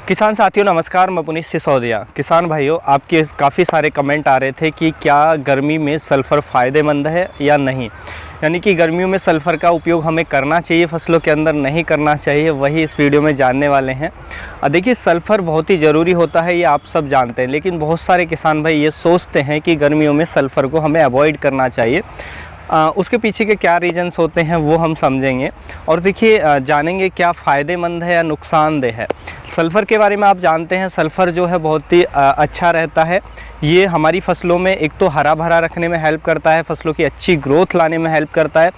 किसान साथियों नमस्कार, मैं पुनीत सिसोदिया। किसान भाइयों, आपके काफ़ी सारे कमेंट आ रहे थे कि क्या गर्मी में सल्फ़र फ़ायदेमंद है या नहीं, यानी कि गर्मियों में सल्फ़र का उपयोग हमें करना चाहिए फसलों के अंदर, नहीं करना चाहिए, वही इस वीडियो में जानने वाले हैं। देखिए, सल्फ़र बहुत ही ज़रूरी होता है, ये आप सब जानते हैं, लेकिन बहुत सारे किसान भाई ये सोचते हैं कि गर्मियों में सल्फ़र को हमें अवॉइड करना चाहिए। उसके पीछे के क्या रीजंस होते हैं वो हम समझेंगे और देखिए जानेंगे क्या फ़ायदेमंद है या नुकसानदेह है। सल्फ़र के बारे में आप जानते हैं, सल्फ़र जो है बहुत ही अच्छा रहता है। ये हमारी फसलों में एक तो हरा भरा रखने में हेल्प करता है, फसलों की अच्छी ग्रोथ लाने में हेल्प करता है,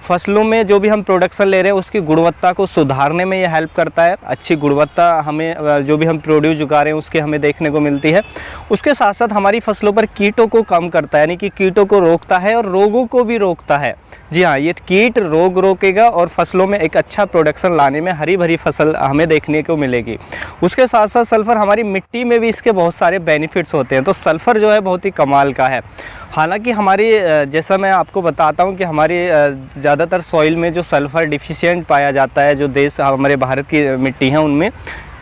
फसलों में जो भी हम प्रोडक्शन ले रहे हैं उसकी गुणवत्ता को सुधारने में ये हेल्प करता है। अच्छी गुणवत्ता हमें जो भी हम प्रोड्यूस उगा रहे हैं उसके हमें देखने को मिलती है। उसके साथ साथ हमारी फसलों पर कीटों को कम करता है, यानी कि कीटों को रोकता है और रोगों को भी रोकता है। जी हाँ, ये कीट रोग रोकेगा और फसलों में एक अच्छा प्रोडक्शन लाने में हरी भरी फसल हमें देखने को मिलेगी। उसके साथ साथ सल्फ़र हमारी मिट्टी में भी इसके बहुत सारे बेनिफिट्स होते हैं। तो सल्फ़र जो है बहुत ही कमाल का है। हालांकि हमारी जैसा मैं आपको बताता हूं कि हमारी ज़्यादातर सॉइल में जो सल्फ़र डिफिशिएंट पाया जाता है, जो देश हमारे भारत की मिट्टी है उनमें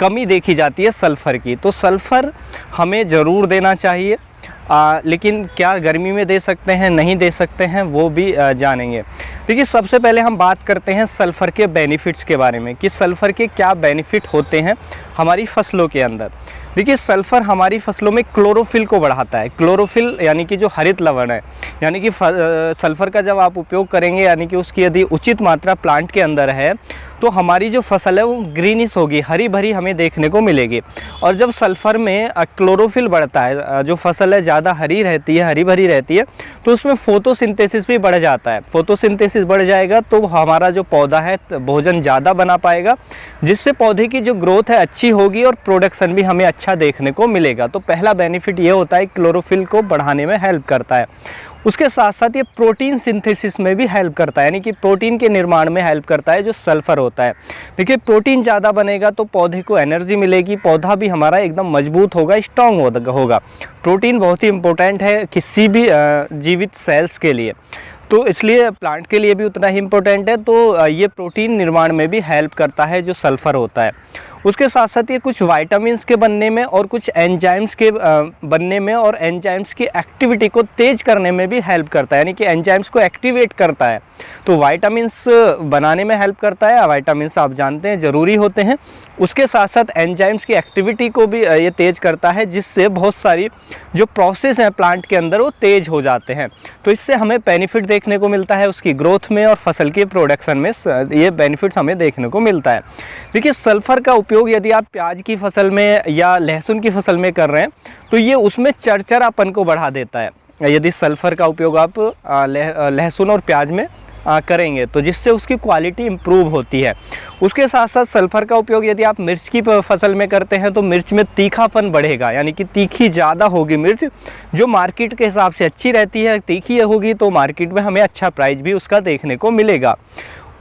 कमी देखी जाती है सल्फ़र की। तो सल्फ़र हमें ज़रूर देना चाहिए, लेकिन क्या गर्मी में दे सकते हैं, नहीं दे सकते हैं, वो भी जानेंगे। देखिए, सबसे पहले हम बात करते हैं सल्फ़र के बेनिफिट्स के बारे में कि सल्फ़र के क्या बेनिफिट होते हैं हमारी फसलों के अंदर। देखिए, सल्फ़र हमारी फसलों में क्लोरोफिल को बढ़ाता है। क्लोरोफिल यानी कि जो हरित लवण है, यानी कि सल्फ़र का जब आप उपयोग करेंगे, यानी कि उसकी यदि उचित मात्रा प्लांट के अंदर है तो हमारी जो फसल है वो ग्रीनिश होगी, हरी भरी हमें देखने को मिलेगी। और जब सल्फ़र में क्लोरोफिल बढ़ता है, जो फसल है ज़्यादा हरी रहती है, हरी भरी रहती है, तो उसमें फोटोसिंथेसिस भी बढ़ जाता है। फोटोसिंथेसिस बढ़ जाएगा तो हमारा जो पौधा है भोजन ज़्यादा बना पाएगा, जिससे पौधे की जो ग्रोथ है अच्छी होगी और प्रोडक्शन भी हमें अच्छा देखने को मिलेगा। तो पहला बेनिफिट ये होता है, क्लोरोफिल को बढ़ाने में हेल्प करता है। उसके साथ साथ ये प्रोटीन सिंथेसिस में भी हेल्प करता है, यानी कि प्रोटीन के निर्माण में हेल्प करता है जो सल्फ़र होता है। देखिए, प्रोटीन ज़्यादा बनेगा तो पौधे को एनर्जी मिलेगी, पौधा भी हमारा एकदम मजबूत होगा, स्ट्रॉन्ग होगा। प्रोटीन बहुत ही इम्पोर्टेंट है किसी भी जीवित सेल्स के लिए, तो इसलिए प्लांट के लिए भी उतना ही इम्पोर्टेंट है। तो ये प्रोटीन निर्माण में भी हेल्प करता है जो सल्फ़र होता है। उसके साथ साथ ये कुछ वाइटामिन्स के बनने में और कुछ एंजाइम्स के बनने में और एंजाइम्स की एक्टिविटी को तेज करने में भी हेल्प करता है, यानी कि एंजाइम्स को एक्टिवेट करता है। तो वाइटामिन्स बनाने में हेल्प करता है। वाइटामिन्स आप जानते हैं ज़रूरी होते हैं। उसके साथ साथ एंजाइम्स की एक्टिविटी को भी ये तेज करता है, जिससे बहुत सारी जो प्रोसेस हैं प्लांट के अंदर वो तेज हो जाते हैं। तो इससे हमें बेनिफिट देखने को मिलता है उसकी ग्रोथ में और फसल के प्रोडक्शन में, ये बेनिफिट्स हमें देखने को मिलता है। देखिए, सल्फ़र का उपयोग यदि आप प्याज की फसल में या लहसुन की फसल में कर रहे हैं तो ये उसमें चरचरापन को बढ़ा देता है। यदि सल्फ़र का उपयोग आप लहसुन और प्याज में करेंगे तो जिससे उसकी क्वालिटी इम्प्रूव होती है। उसके साथ साथ सल्फ़र का उपयोग यदि आप मिर्च की फसल में करते हैं तो मिर्च में तीखापन बढ़ेगा, यानी कि तीखी ज़्यादा होगी मिर्च, जो मार्केट के हिसाब से अच्छी रहती है। तीखी होगी तो मार्केट में हमें अच्छा प्राइस भी उसका देखने को मिलेगा।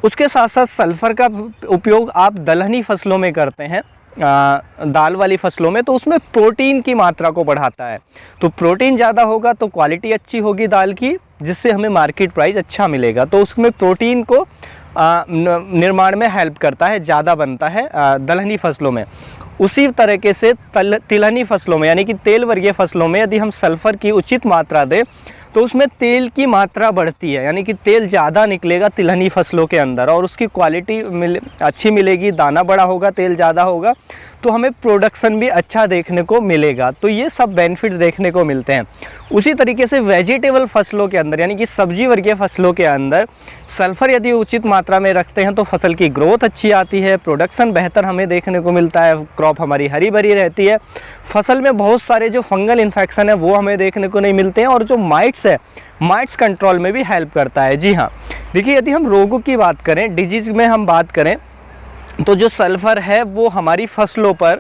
उसके साथ साथ सल्फ़र का उपयोग आप दलहनी फसलों में करते हैं, दाल वाली फसलों में, तो उसमें प्रोटीन की मात्रा को बढ़ाता है। तो प्रोटीन ज़्यादा होगा तो क्वालिटी अच्छी होगी दाल की, जिससे हमें मार्केट प्राइस अच्छा मिलेगा। तो उसमें प्रोटीन को निर्माण में हेल्प करता है, ज़्यादा बनता है दलहनी फसलों में। उसी तरीके से तिलहनी फसलों में, यानी कि तेल वर्गीय फसलों में यदि हम सल्फ़र की उचित मात्रा दें तो उसमें तेल की मात्रा बढ़ती है, यानी कि तेल ज़्यादा निकलेगा तिलहनी फसलों के अंदर और उसकी क्वालिटी अच्छी मिलेगी, दाना बड़ा होगा, तेल ज़्यादा होगा, तो हमें प्रोडक्शन भी अच्छा देखने को मिलेगा। तो ये सब बेनिफिट्स देखने को मिलते हैं। उसी तरीके से वेजिटेबल फसलों के अंदर, यानी कि सब्जी वर्गीय फसलों के अंदर सल्फ़र यदि उचित मात्रा में रखते हैं तो फसल की ग्रोथ अच्छी आती है, प्रोडक्शन बेहतर हमें देखने को मिलता है, क्रॉप हमारी हरी भरी रहती है, फसल में बहुत सारे जो फंगल इन्फेक्शन है वो हमें देखने को नहीं मिलते हैं, और जो माइट्स है, माइट्स कंट्रोल में भी हेल्प करता है। जी हाँ, देखिए, यदि हम रोगों की बात करें, डिजीज़ में हम बात करें, तो जो सल्फ़र है वो हमारी फसलों पर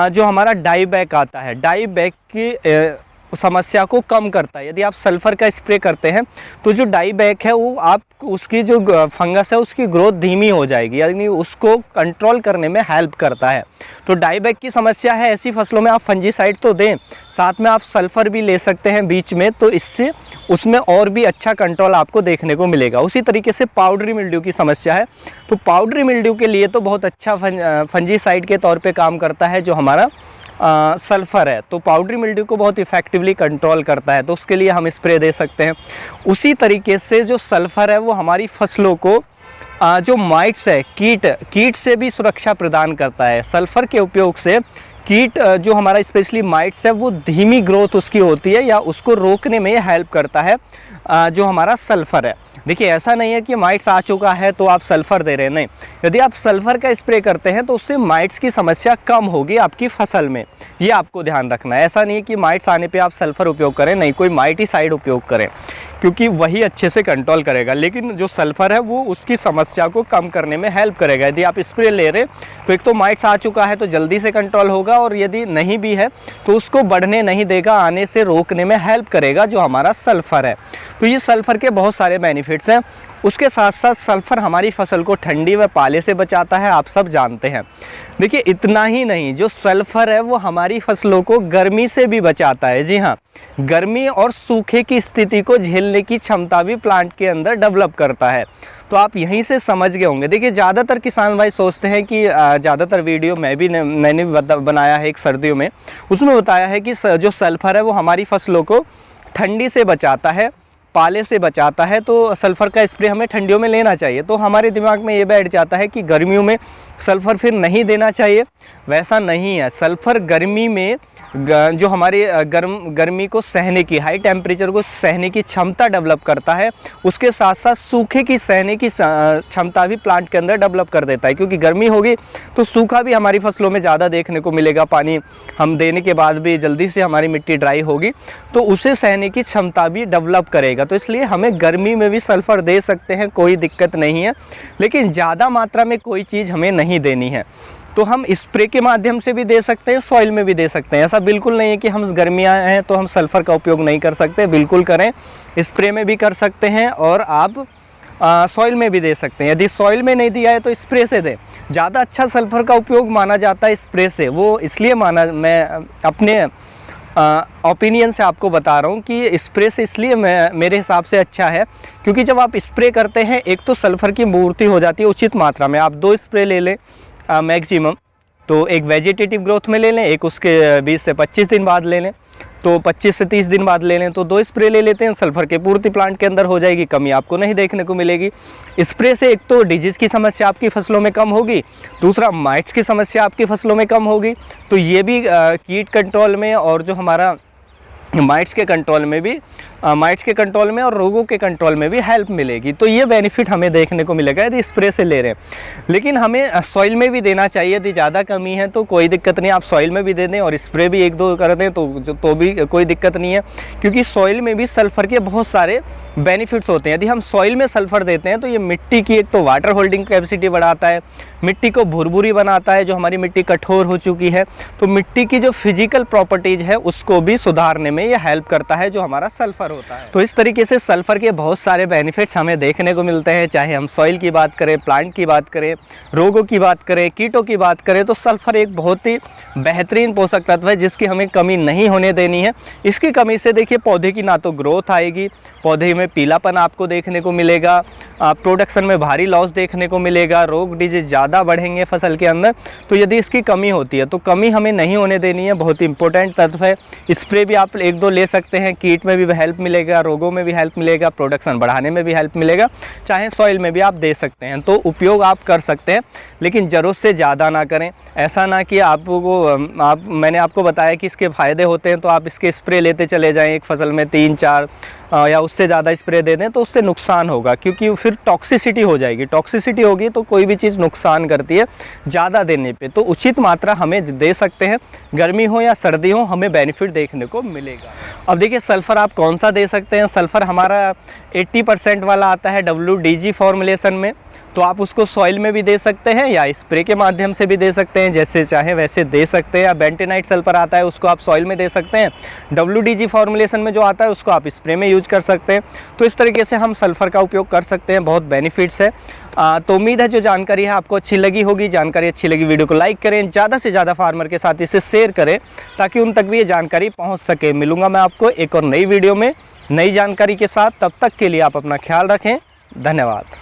जो हमारा डाईबैक आता है, डाईबैक की समस्या को कम करता है। यदि आप सल्फ़र का स्प्रे करते हैं तो जो डाई बैक है वो आप उसकी जो फंगस है उसकी ग्रोथ धीमी हो जाएगी, यानी उसको कंट्रोल करने में हेल्प करता है। तो डाई बैक की समस्या है, ऐसी फसलों में आप फंजीसाइड तो दें, साथ में आप सल्फ़र भी ले सकते हैं बीच में, तो इससे उसमें और भी अच्छा कंट्रोल आपको देखने को मिलेगा। उसी तरीके से पाउडरी मिल्ड्यू की समस्या है, तो पाउडरी मिल्ड्यू के लिए तो बहुत अच्छा फंजीसाइड के तौर पे काम करता है जो हमारा सल्फ़र है। तो पाउडरी मिल्ड्यू को बहुत इफ़ेक्टिवली कंट्रोल करता है, तो उसके लिए हम स्प्रे दे सकते हैं। उसी तरीके से जो सल्फ़र है वो हमारी फसलों को जो माइट्स है, कीट से भी सुरक्षा प्रदान करता है। सल्फ़र के उपयोग से कीट जो हमारा स्पेशली माइट्स है वो धीमी ग्रोथ उसकी होती है या उसको रोकने में हेल्प करता है जो हमारा सल्फ़र है। देखिए, ऐसा नहीं है कि माइट्स आ चुका है तो आप सल्फ़र दे रहे हैं, नहीं। यदि आप सल्फ़र का स्प्रे करते हैं तो उससे माइट्स की समस्या कम होगी आपकी फसल में, ये आपको ध्यान रखना है। ऐसा नहीं कि माइट्स आने पे आप सल्फ़र उपयोग करें, नहीं, कोई माइटिसाइड उपयोग करें क्योंकि वही अच्छे से कंट्रोल करेगा, लेकिन जो सल्फ़र है वो उसकी समस्या को कम करने में हेल्प करेगा। यदि आप स्प्रे ले रहे तो एक तो माइट्स आ चुका है तो जल्दी से कंट्रोल होगा, और यदि नहीं भी है तो उसको बढ़ने नहीं देगा, आने से रोकने में हेल्प करेगा जो हमारा सल्फ़र है। तो ये सल्फ़र के बहुत सारे बेनिफिट्स हैं। उसके साथ साथ सल्फ़र हमारी फसल को ठंडी व पाले से बचाता है, आप सब जानते हैं। देखिए, इतना ही नहीं, जो सल्फ़र है वो हमारी फसलों को गर्मी से भी बचाता है। जी हाँ, गर्मी और सूखे की स्थिति को झेलने की क्षमता भी प्लांट के अंदर डेवलप करता है। तो आप यहीं से समझ गए होंगे। देखिए, ज़्यादातर किसान भाई सोचते हैं कि ज़्यादातर वीडियो मैंने बनाया है एक सर्दियों में, उसमें बताया है कि जो सल्फ़र है वो हमारी फसलों को ठंडी से बचाता है, पाले से बचाता है, तो सल्फ़र का स्प्रे हमें ठंडियों में लेना चाहिए। तो हमारे दिमाग में ये बैठ जाता है कि गर्मियों में सल्फ़र फिर नहीं देना चाहिए। वैसा नहीं है। सल्फ़र गर्मी में जो हमारी गर्मी को सहने की, हाई टेम्परेचर को सहने की क्षमता डेवलप करता है। उसके साथ साथ सूखे की सहने की क्षमता भी प्लांट के अंदर डेवलप कर देता है, क्योंकि गर्मी होगी तो सूखा भी हमारी फसलों में ज़्यादा देखने को मिलेगा। पानी हम देने के बाद भी जल्दी से हमारी मिट्टी ड्राई होगी, तो उसे सहने की क्षमता भी डेवलप करेगा। तो इसलिए हमें गर्मी में भी सल्फ़र दे सकते हैं, कोई दिक्कत नहीं है, लेकिन ज़्यादा मात्रा में कोई चीज़ हमें नहीं देनी है। तो हम स्प्रे के माध्यम से भी दे सकते हैं, सॉइल में भी दे सकते हैं। ऐसा बिल्कुल नहीं है कि हम गर्मियाँ हैं तो हम सल्फ़र का उपयोग नहीं कर सकते, बिल्कुल करें। स्प्रे में भी कर सकते हैं और आप सॉइल में भी दे सकते हैं। यदि सॉइल में नहीं दिया है तो स्प्रे से दें। ज़्यादा अच्छा सल्फ़र का उपयोग माना जाता है स्प्रे से। वो इसलिए माना, मैं अपने ओपिनियन से आपको बता रहा हूँ कि स्प्रे से इसलिए मेरे हिसाब से अच्छा है, क्योंकि जब आप स्प्रे करते हैं एक तो सल्फ़र की पूर्ति हो जाती है उचित मात्रा में। आप 2 स्प्रे ले लें मैक्सिमम, तो एक वेजिटेटिव ग्रोथ में ले लें, एक उसके 20 से 25 दिन बाद ले लें, तो 25 से 30 दिन बाद ले लें, तो 2 स्प्रे ले लेते हैं। सल्फ़र की पूर्ति प्लांट के अंदर हो जाएगी, कमी आपको नहीं देखने को मिलेगी। स्प्रे से एक तो डिजीज़ की समस्या आपकी फसलों में कम होगी, दूसरा माइट्स की समस्या आपकी फसलों में कम होगी। तो ये भी कीट कंट्रोल में और जो हमारा माइट्स के कंट्रोल में और रोगों के कंट्रोल में भी हेल्प मिलेगी। तो ये बेनिफिट हमें देखने को मिलेगा यदि स्प्रे से ले रहे हैं। लेकिन हमें सॉइल में भी देना चाहिए। यदि ज़्यादा कमी है तो कोई दिक्कत नहीं, आप सॉइल में भी दे दें और स्प्रे भी 1-2 कर दें तो भी कोई दिक्कत नहीं है, क्योंकि सॉइल में भी सल्फ़र के बहुत सारे बेनिफिट्स होते हैं। यदि हम सॉइल में सल्फ़र देते हैं तो ये मिट्टी की एक तो वाटर होल्डिंग कैपेसिटी बढ़ाता है, मिट्टी को भुरभुरी बनाता है, जो हमारी मिट्टी कठोर हो चुकी है, तो मिट्टी की जो फिजिकल प्रॉपर्टीज़ है उसको भी सुधारने में ये हेल्प करता है जो हमारा सल्फ़र होता है। तो इस तरीके से सल्फ़र के बहुत सारे बेनिफिट्स हमें देखने को मिलते हैं। चाहे हम सॉइल की बात करें, प्लांट की बात करें, रोगों की बात करें, कीटों की बात करें, तो सल्फ़र एक बहुत ही बेहतरीन पोषक तत्व है जिसकी हमें कमी नहीं होने देनी है। इसकी कमी से देखिए पौधे की ना तो ग्रोथ आएगी, पौधे में पीलापन आपको देखने को मिलेगा, प्रोडक्शन में भारी लॉस देखने को मिलेगा, रोग डिजीज ज़्यादा बढ़ेंगे फसल के अंदर। तो यदि इसकी कमी होती है तो कमी हमें नहीं होने देनी है, बहुत ही इंपॉर्टेंट तत्व है। स्प्रे भी आप 1-2 ले सकते हैं, कीट में भी हेल्प मिलेगा, रोगों में भी हेल्प मिलेगा, प्रोडक्शन बढ़ाने में भी हेल्प मिलेगा। चाहे सॉइल में भी आप दे सकते हैं, तो उपयोग आप कर सकते हैं, लेकिन ज़रूरत से ज़्यादा ना करें। ऐसा ना कि मैंने आपको बताया कि इसके फ़ायदे होते हैं तो आप इसके स्प्रे लेते चले जाएं, एक फसल में 3-4 या उससे ज़्यादा स्प्रे दे दें, तो उससे नुकसान होगा, क्योंकि फिर टॉक्सिसिटी हो जाएगी। टॉक्सिसिटी होगी तो कोई भी चीज़ नुकसान करती है ज़्यादा देने पे। तो उचित मात्रा हमें दे सकते हैं, गर्मी हो या सर्दी हो हमें बेनिफिट देखने को मिलेगा। अब देखिए सल्फ़र आप कौन सा दे सकते हैं। सल्फ़र हमारा 80% वाला आता है WDG फॉर्मुलेशन में, तो आप उसको सॉइल में भी दे सकते हैं या स्प्रे के माध्यम से भी दे सकते हैं, जैसे चाहे वैसे दे सकते हैं। या बेंटेनाइट सल्फर आता है उसको आप सॉइल में दे सकते हैं, WDG फॉर्मुलेशन में जो आता है उसको आप स्प्रे में यूज कर सकते हैं। तो इस तरीके से हम सल्फ़र का उपयोग कर सकते हैं, बहुत बेनिफिट्स है। तो उम्मीद है जो जानकारी है आपको अच्छी लगी होगी। जानकारी अच्छी लगी वीडियो को लाइक करें, ज़्यादा से ज़्यादा फार्मर के साथ इसे शेयर करें ताकि उन तक भी ये जानकारी पहुँच सके। मिलूँगा मैं आपको एक और नई वीडियो में नई जानकारी के साथ, तब तक के लिए आप अपना ख्याल रखें। धन्यवाद।